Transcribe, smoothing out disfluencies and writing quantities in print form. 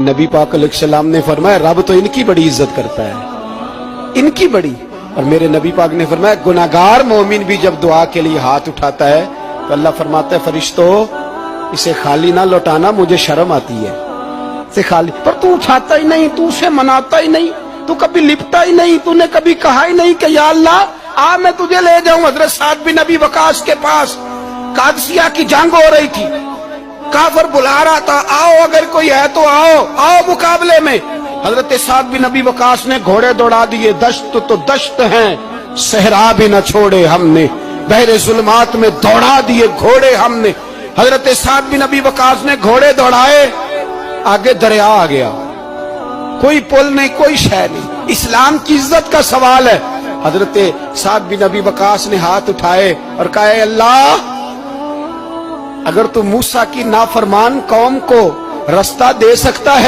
नबी पाक अलैहिस्सलाम ने फरमाया रब तो इनकी बड़ी इज्जत करता है, इनकी बड़ी। और मेरे नबी पाक ने फरमाया गुनाहगार मोमिन भी जब दुआ के लिए हाथ उठाता है तो अल्लाह फरमाता है फरिश्तों इसे खाली ना लौटाना, मुझे शर्म आती है इसे खाली। पर तू उठाता ही नहीं, तू उसे मनाता ही नहीं, तू कभी लिपटा ही नहीं, तूने कभी कहा ही नहीं कि या अल्लाह आ मैं तुझे ले जाऊं हजरत साद बिन नबी वकास के पास। कादसिया की जंग हो रही थी, काफर बुला रहा था आओ अगर कोई है तो आओ, आओ मुकाबले में। हजरत साद बिन नबी वकास ने घोड़े दौड़ा दिए, दश्त तो दश्त हैं सहरा भी न छोड़े हमने, बहरे जुल्मात में दौड़ा दिए घोड़े हमने। हजरत साद बिन नबी वकास ने घोड़े दौड़ाए, आगे दरिया आ गया, कोई पुल नहीं कोई शय नहीं। इस्लाम की इज्जत का सवाल है। हजरत साद बिन नबी वकास ने हाथ उठाए और कहा अल्लाह अगर तू मूसा की नाफरमान कौम को रास्ता दे सकता है